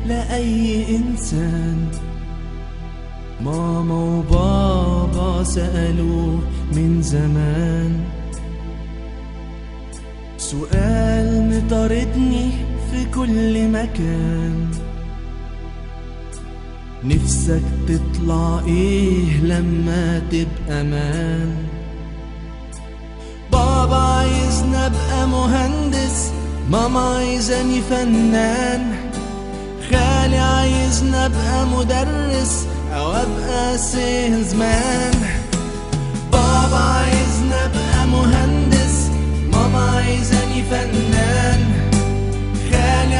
لأي إنسان. ماما وبابا سألوه من زمان سؤال مطاردني في كل مكان: نفسك تطلع ايه لما تبقى مان؟ بابا عايزني ابقى مهندس، ماما عايزاني فنان، خالي عايزني ابقى مدرس او ابقى سيلز مان. بابا عايزني ابقى مهندس، ماما عايزاني فنان، خالي